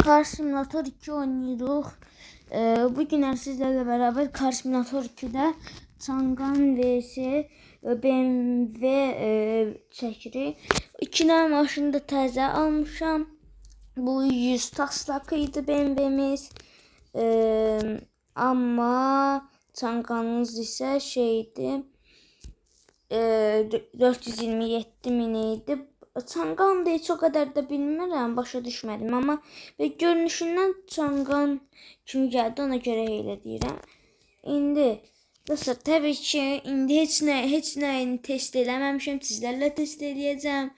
Car Simulator 2 oynuyoruz. Bugün sizlerle beraber Car Simulator 2'də Çangan vs BMW çəkirik. 2 dənə maşını da təzə almışam. Bu 100 taslak idi BMW'miz. Amma Çanganımız isə şeydi. 427 min idi. Çangan da heç o qədər də bilmirəm, başa düşmədim, amma görünüşündən Çangan kimi gəldi, ona görə elə deyirəm. İndi dostlar, təbii ki, indi heç nəyini test eləməmişəm, sizlərlə test eləyəcəm.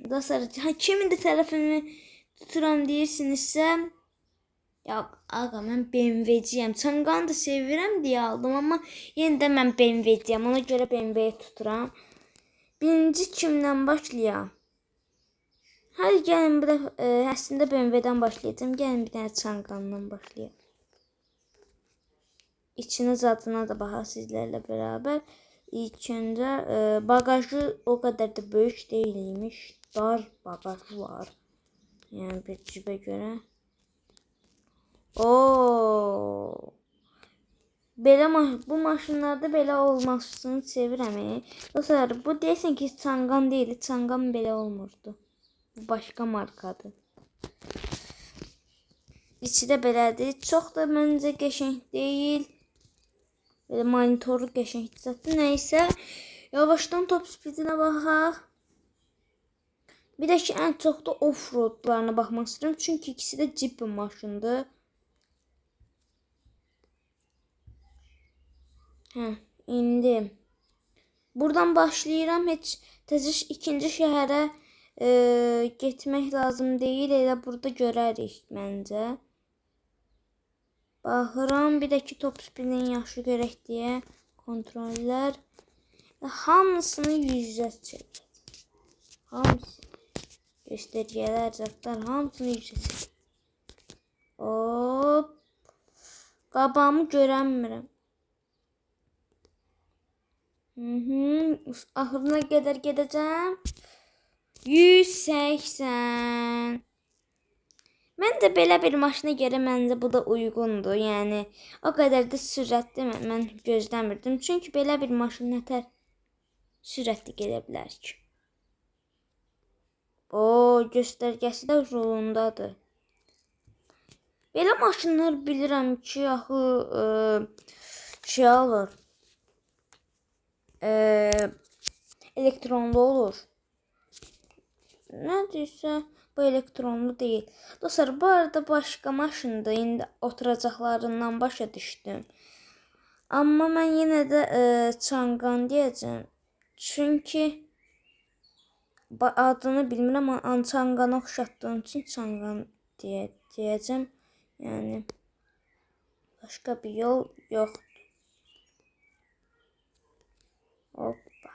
Dostlar, kimin də tərəfini tuturam deyirsinizsə, yox, ağa, mən BMW'ciyəm. Çanganı da sevirəm deyə aldım, amma yenə də mən BMW'ciyəm, ona görə BMW tuturam. Birinci kimdən başlayaq? Hadi gəlin, əslində BMW-dən başlayacağım. Gəlin bir dənə Çangandan başlayaq. İçinə zadına da baxaq sizlərlə bərabər. İlk öncə bagajı o qədər də böyük deyilmiş. Dar bagajı var. Yəni bir cibə görə. Oo. Bu maşınlarda belə olmasını sevirəm. Dostlar, bu deyəsən ki, Çangan deyil. Çangan belə olmurdu. Bu başqa markadır. İçi də belədir. Çox da məncə qəşəng deyil. Belə monitoru qəşəngdir zaten. Nəysə, yavaşdan top speedinə baxaq. Bir də ki, ən çox da off-roadlarına baxmaq istəyirəm. Çünki ikisi də Jeep maşındır. İndi buradan başlayıram. Heç təzə ikinci şəhərə getmək lazım deyil. Elə burada görərik məncə. Baxıram, bir də ki, top speedini yaxşı görək deyə kontrollər. Hamısını 100-ə çəkəcəm. Hamısı. Göstərgələr, zətlər, hamısını 100-ə çəkəcəm. Hop. Qabağımı görənmirəm. Axırına qədər gedəcəm. 180. Məncə belə bir maşına görə məncə bu da uyğundur. Yəni o qədər də sürətli mən gözləmirdim. Çünki belə bir maşın nətər sürətli gedə bilər ki. O, göstərgəsi də rulundadır. Belə maşınlar bilirəm ki, axı şey alır. Elektronlu olur. Nədirsə, bu elektronlu deyil. Dostlar, bu arada başqa maşındır. İndi oturacaqlarından başa düşdüm. Amma mən yenə də Çangan deyəcəm. Çünki adını bilmirəm, amma Çangana oxşatdığım üçün Çangan deyəcəm. Yəni başqa bir yol yoxdur. Hoppa.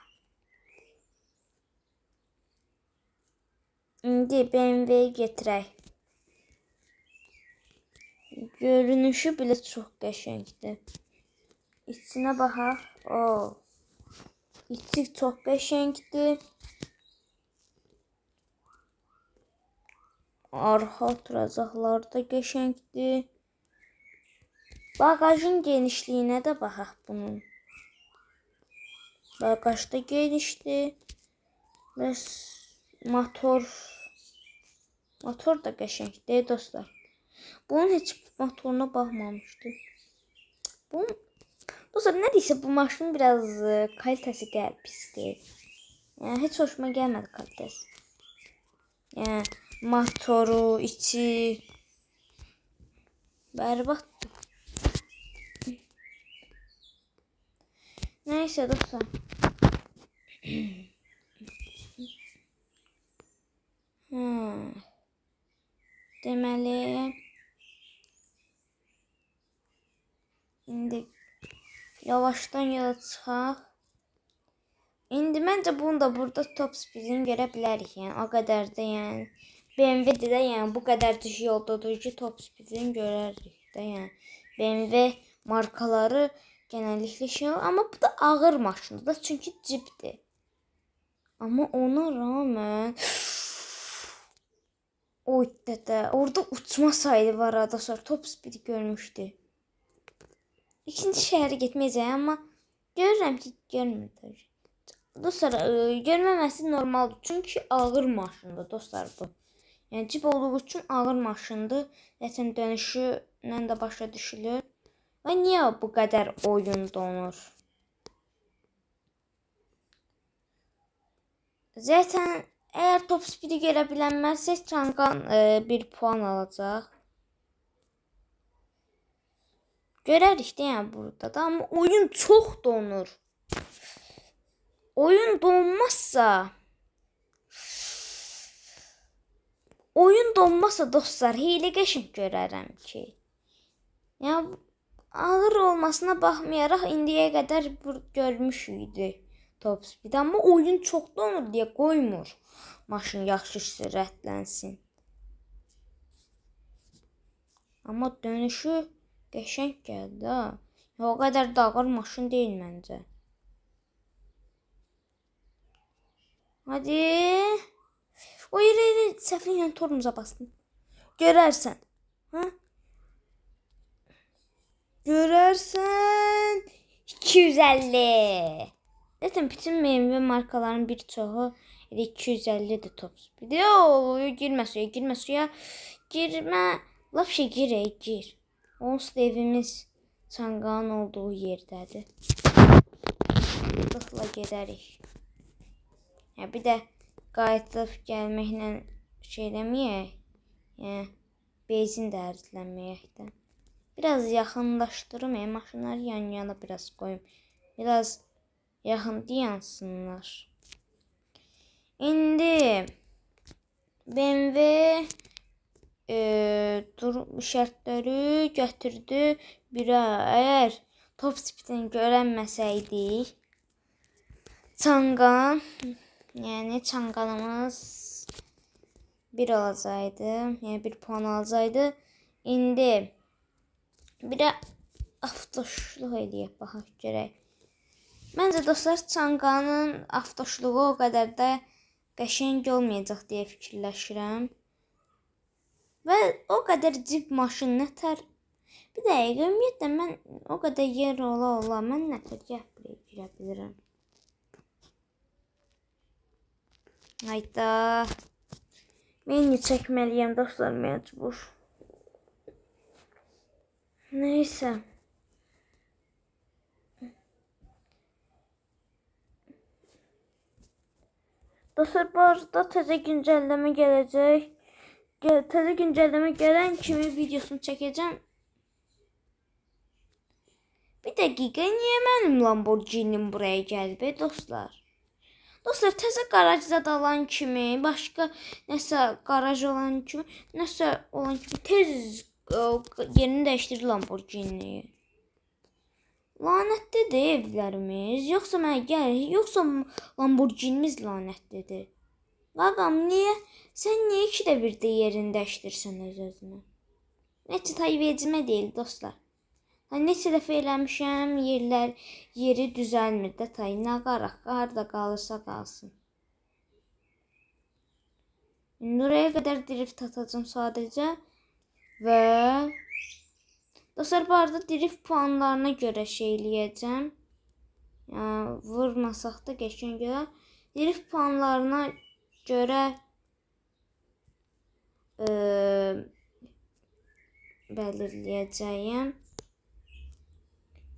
İndi BMW-yi getirək. Görünüşü belə çox qəşəngdir. İçinə baxaq. İçi çox qəşəngdir. Arxa oturacaqları da qəşəngdir. Bagajın genişliyinə də baxaq bunun. Bagaj da genişdir. Və motor da qəşəngdir dostlar. Bunun heç motoruna baxmamışdı. Dostlar, nə deyirsə bu maşının biraz kalitəsi pisdir. Yəni heç xoşuma gəlmədi kalitəsi. Yəni motoru, içi bərbaddır. Nəysə dostlar. Deməli, indi yavaşdan yola çıxaq. İndi məncə bunu da burada top speedini görə bilərik. Yəni o qədər də, yəni BMW-də də, yəni bu qədər düz yoldadır ki, top speedini görərik də, yəni BMW markaları genəlliklə şey, amma bu da ağır maşındır, çünki Jeepdir. Amma ona rağmen Void'də orada uçma sayı var arada, sonra top speed görmüşdü. İkinci şəhərə getməyəcəyəm, amma görürəm ki, görmür. Dostlar, görməməsi normaldır. Çünki ağır maşındır dostlar bu. Yəni cip olduğu üçün ağır maşındır. Zaten dönüşülə də başa düşülür. Və niyə bu qədər oyun donur? Zaten eğer top speed'i görə bilənməzsə, Çanqan 1 puan alacaq. Görərik də yəni burada da, amma oyun çox donur. Oyun donmazsa dostlar, hiylə qəşəng görərəm ki. Yəni ağır olmasına baxmayaraq indiyə qədər görmüşüydü top speed, amma oyun çox donur deyə qoymur maşın yaxşı sürətlənsin. Amma dönüşü qəşəng gəldi ha. O qədər də ağır maşın deyil məncə. Hadi. O yerə səhvlə torumuza bastım. Görərsən. Ha? Görərsən. 250. Zaten bütün BMW markaların bir çoğu 250'dir top speed. Girmə suya. Girmə. Lap şey gir. Onsuz da evimiz Çanqanın olduğu yerdədir. Lıqla gedərik. Ya bir də qayıtıb gəlməklə şey deməyək. Yəni benzin də ərzlənməyəkdən. Biraz yaxınlaşdırım, maşınları yan-yana biraz qoyum. Biraz yaxın yansınlar. İndi BMW şərtləri götürdü birə. Əgər top speedini görənməsəydik, Çanqan, yəni Çanqanımız 1 olacaqdı, yəni 1 puan alacaqdı. İndi birə avtoşluq eləyək, baxaq görək. Məncə dostlar, Çanqanın avtoşluğu o qədər də qəşəng olmayacaq deyə fikirləşirəm. Və o qədər cip maşın nətər. Bir dəqiqə, ümumiyyətlə mən o qədər yer ola mən nətər buraya girə bilirəm. Hayda. Məni çəkməliyəm dostlar, məcbur. Neysə. Dostlar, bu arada təzə güncəlləmə gələcək. Təzə güncəlləmə gələn kimi videosunu çəkəcəm. Bir dəqiqə, niyə mənim Lamborghinim buraya gəlib dostlar? Dostlar, təzə qarajda alan kimi, başqa nəsə qaraj olan kimi, nəsə olan kimi tez yerini dəyişdirir Lamborghini. Lanətlidir evlərimiz, yoxsa Lamborghinimiz lanətlidir. Qaqam, niyə? Sən niyə 2də birdə yerini dəyişdirsən öz-özünə? Neçə tay vecimə deyil dostlar. Neçə dəfə eləmişəm, yeri düzəlmir də tay. Nə qaraq, harada qalırsa qalsın. İndi oraya qədər drift atacağım sadəcə. Və dostlar, bu arada drift puanlarına görə şey eləyəcəm. Yəni, vurmasaq da qəşəng görə. Drift puanlarına görə belirləyəcəyim.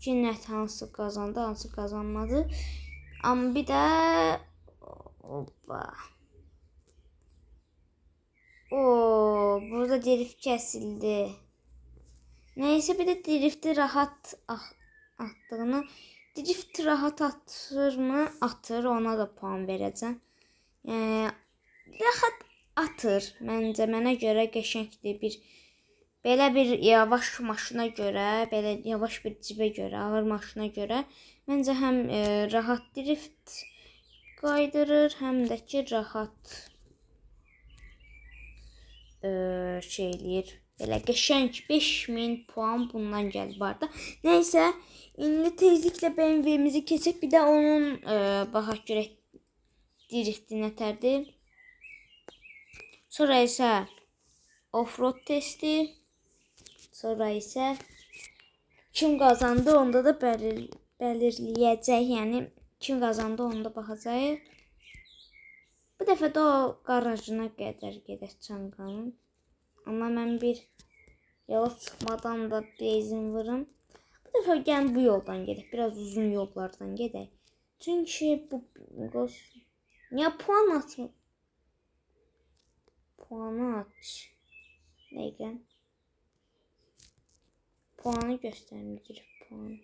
Ki, net hansı qazandı, hansı qazanmadı. Amma bir də burada drift kəsildi. Neysə, bir də drifti rahat atdığını, drift rahat atırmı? Atır, ona da puan verəcəm. Rahat atır, məncə, mənə görə qəşəngdir. Belə bir yavaş maşına görə, belə yavaş bir cibə görə, ağır maşına görə məncə həm rahat drift qaydırır, həm də ki rahat şey eləyir. Belə qəşəng 5000 puan bundan gəlir bu arada. Neysə, indi tezliklə BMW-mizi keçib, bir də onun baxaq görək drifti nətərdir. Sonra isə offroad testi. Sonra isə kim qazandı onda da belirləyəcək. Yəni kim qazandı onda baxacağıq. Bu dəfə də o qarajına qədər gedək Çanqanın. Amma mən bir yola çıxmadan da benzin vurum. Bu dəfə gəlin bu yoldan gedək. Biraz uzun yollardan gedək. Çünki bu niyə puan açmır? Puanı aç. Neydən? Puanı göstərmir. Puanı.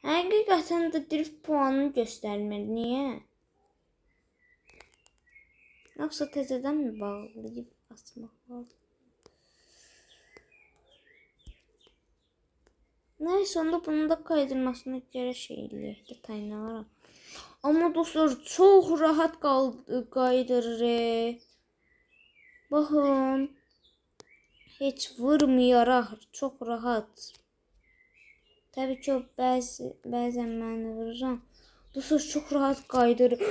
Həqiqətən də drift puanını göstərmir. Niyə? Yoxsa təzədən mi bağlayıb açmaq lazım? Neyse onda bunun da kaydırmasına görə şey eləyək də taynalara. Amma dostlar çox rahat qaydırır. Baxın. Heç vurmayaraq çox rahat. Təbii ki o bəzən mən vururam. Dostlar çox rahat qaydırır.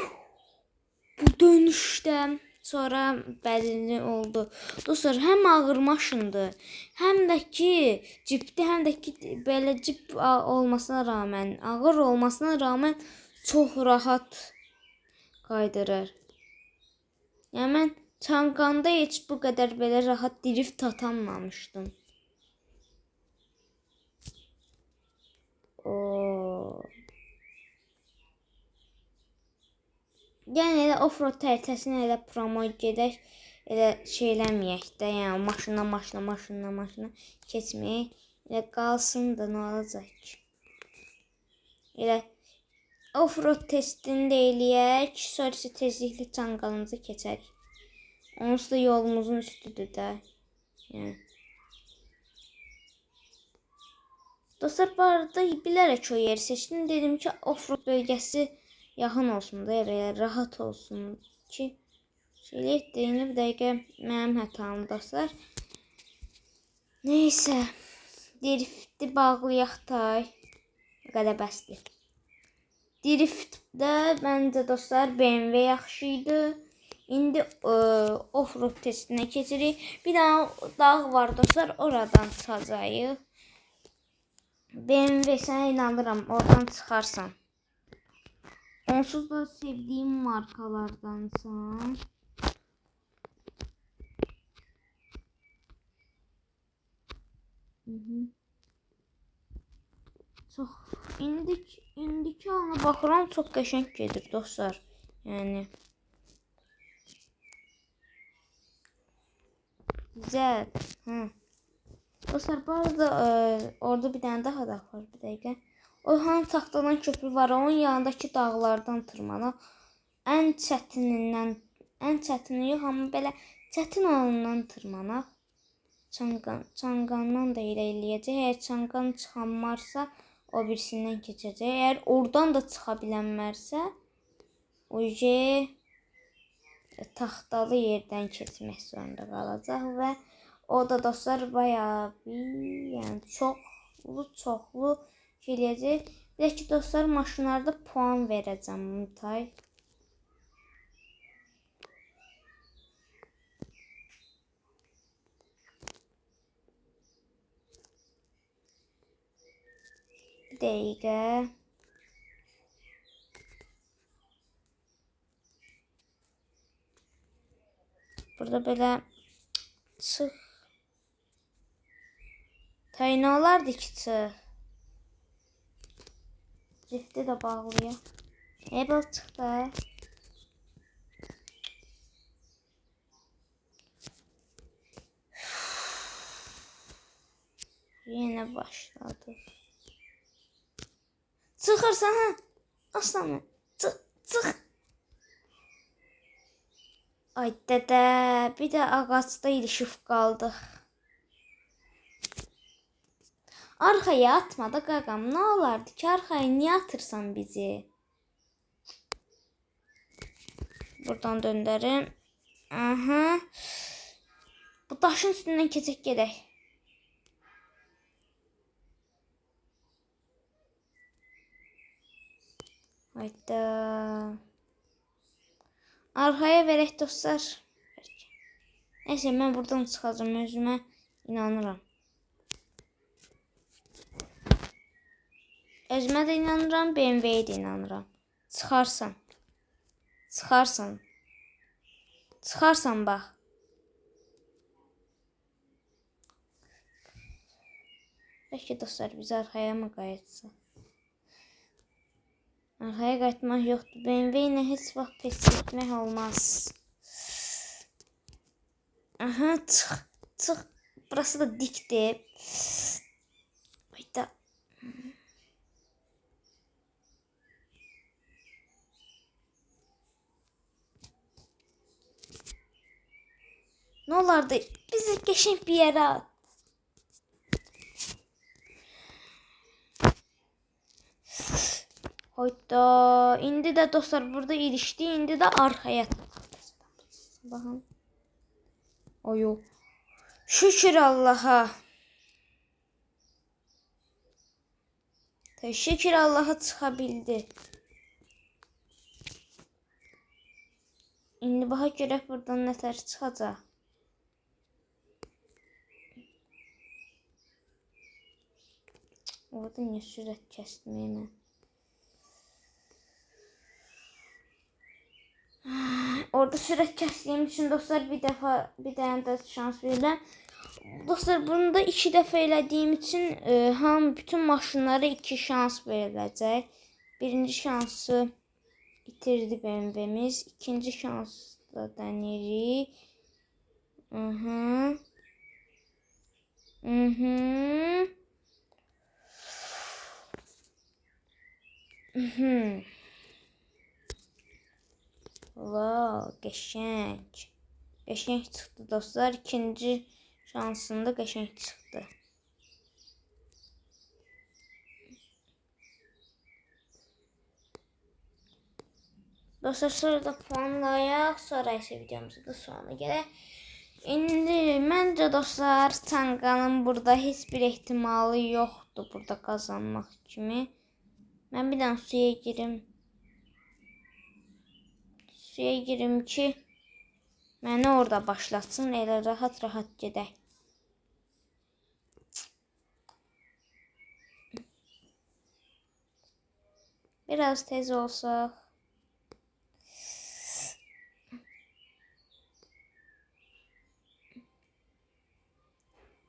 Bu dönüşdə sonra bəlli oldu. Dostlar həm ağır maşındır, həm də ki cipdi, həm də ki belə cip olmasına rağmen, ağır olmasına rağmen çox rahat qaydırır. Yəni mən Çanqanda heç bu qədər belə rahat drift atanmamışdım. Yəni elə offroad təhlükəsini elə promo gedək, elə şey eləməyək də, yəni maşına keçməyək. Elə qalsın da nə olacaq ki? Elə offroad testini də eləyək, sonra isə tezliklə Çanqanımızı keçərik. Onsuz da yolumuzun üstüdür də. Yəni. Dostlar, bu arada bilərək o yeri seçdim. Dedim ki, offroad bölgəsi yaxın olsun da, belə rahat olsun ki, şey etdiyini bir dəqiqə mənim hətam dostlar. Neysə, drifti bağlayaq da, qələbəsdir. Driftdə məncə dostlar BMW yaxşı idi. İndi offroad testinə keçirik. Bir dənə dağ var dostlar, oradan çıxacağıq. BMW sənə inanıram, oradan çıxarsan. Onsuz da sevdiyim markalardansan. Çox indiki ana baxıram, çox qəşəng gedir dostlar. Yəni güzel. Dostlar bu arada orada bir dənə daha dağ var, bir dəqiqə. O hanı taxtadan köprü var, onun yanındakı dağlardan tırmanaq. Ən çətini yox, amma belə çətin olanından tırmanaq. Çanqandan da elə eləyəcək. Əgər Çanqan çıxan varsa, o birisindən keçəcək. Əgər oradan da çıxa bilənmərsə, o taxtalı yerdən keçmək zorunda qalacaq və o da dostlar bayağı bir, yəni çoxlu eləyəcək. Bir də ki dostlar, maşınlarda puan verəcəm Mutay. Bir dəqiqə. Burada belə çıx. Tay nə olardı ki çıx? Drifti də bağlayaq. Ebal çıxdı. Yenə başladı. Çıxırsan ha? Aslanım. Çıx. Ay dədə, bir də ağacda ilişib qaldıq. Arxaya atma da qaqam, nə olardı ki, arxaya niyə atırsan bizi? Buradan döndərim. Aha. Bu daşın üstündən keçək gedək. Hayda. Arxaya verək dostlar. Nəysə, mən buradan çıxacağım, özümə inanıram. Özümə də inanıram, BMW-yə də inanıram. Çıxarsan. Çıxarsan. Çıxarsan bax. Bəlkə dostlar biz arxaya mı qayıtsaq? Arxaya qayıtmaq yoxdur. BMW ilə heç vaxt test etmək olmaz. Aha, çıx. Çıx. Burası da dikdir. Hayda. Ne olardı? Bizi qəşəng bir yerə at. Hayda. İndi də dostlar burada ilişdi. İndi də arxaya. Baxın. Oyo. Şükür Allah'a. Şükür Allah'a çıxa bildi. İndi baxa görək buradan nətər çıxacaq. Orada niyə sürət kəsdim mən? Orada sürət kəsdiyim üçün dostlar bir dənə də şans verirəm. Dostlar bunu da 2 dəfə elədiyim üçün bütün maşınlara 2 şans veriləcək. Birinci şansı itirdi BMW-miz. İkinci şansla deneyirik. Wow, qəşəng. Qəşəng çıxdı dostlar. İkinci şansında qəşəng çıxdı. Dostlar sonra da puanlayaq. Sonra isə videomuzu da sonuna gələk. İndi məncə dostlar Çanqanın burada heç bir ehtimalı yoxdur burada qazanmaq kimi. Mən bir dənə suya girim. Suya girim ki məni orada başlatsın. Elə rahat gedək. Biraz tez olsaq.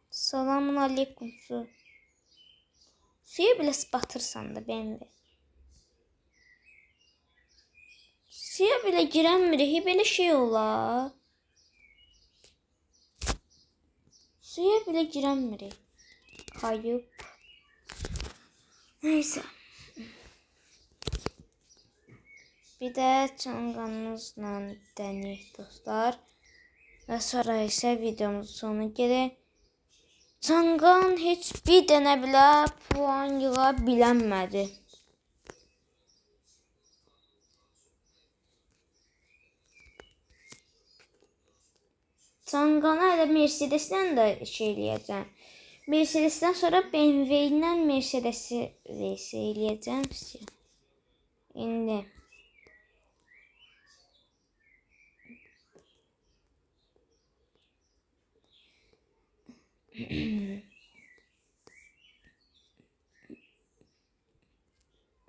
Selamun aleyküm su. Suya belə batırsan da BMW. Suya belə girənmirik, belə şey olar. Suya belə girənmirik. Kayıp. Neyse. Bir də Çanqanımızla deneyək dostlar. Və sonra isə videomuzun sonuna gələk. Çanqan heç bir dənə belə puan yığa bilənmədi. Çanqana elə Mercedes'dən də şey eləyəcəm. Mercedes'dən sonra BMW ilə Mercedes'i reys eləyəcəm. İndi.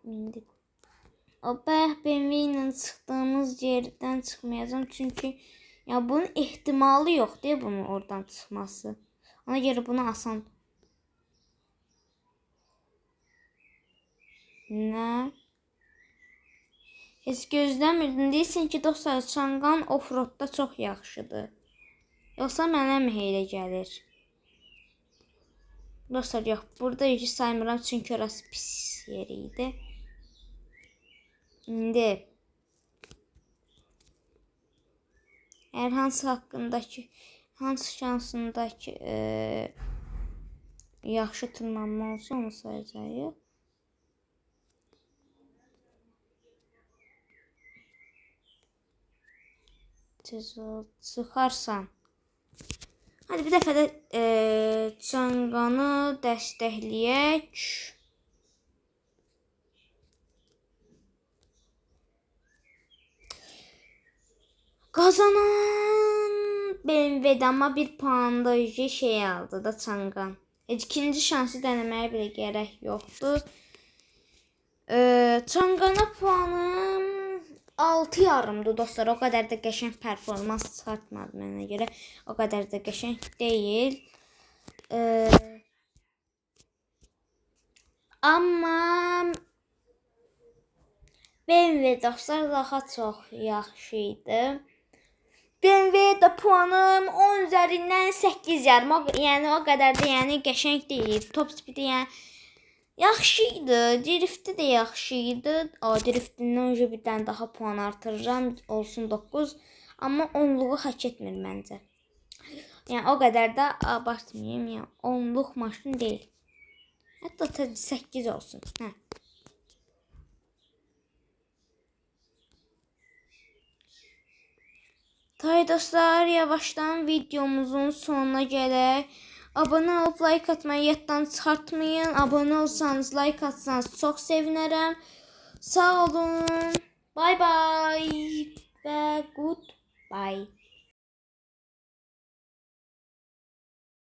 İndi. O bayaq BMW ilə çıxdığımız yerdən çıxmayacağım. Çünki ya bunun ehtimalı yoxdur bunun oradan çıxması. Ona görə bunu asan. Nə? Heç gözləmirdim. Deyirsən ki dostlar Çanqan offroadda çox yaxşıdır. Yoxsa mənə mi elə gəlir? Dostlar yox. Burada hiç saymıram çünki orası pis yeri idi. İndi. Eğer hansı şansındaki yaxşı tırmanma olsa onu sayacağıq. Çıxarsan. Hadi bir dəfə də Çanqanı dəstəkləyək. Qazanan BMW'də, amma bir puanda şey aldı da Çanqan. İkinci şansı deneməyə belə gərək yoxdur. Çanqana puanım 6,5'dur dostlar. O qədər də qəşəng performans çıxartmadı mənə görə. O qədər də qəşəng deyil. Amma BMW dostlar daha çox yaxşı idi. BMW-də puanım 10 üzərindən 8,5. Yəni o qədər də yəni qəşəng deyil. Top speedi yəni yaxşı idi. Drift'i də yaxşı idi. Driftindən öncə bir dənə daha puan artırıram. Olsun 9. Amma 10'luğu hak etmir məncə. Yəni o qədər də abartmayayım. Yəni 10'luq maşın deyil. Hətta 8 olsun. Hə. Tay dostlar, yavaştan videomuzun sonuna gələk. Abone olup like atmayı yaddan çıxartmayın. Abone olsanız, like atsanız çox sevinərəm. Sağ olun. Bye bye və goodbye.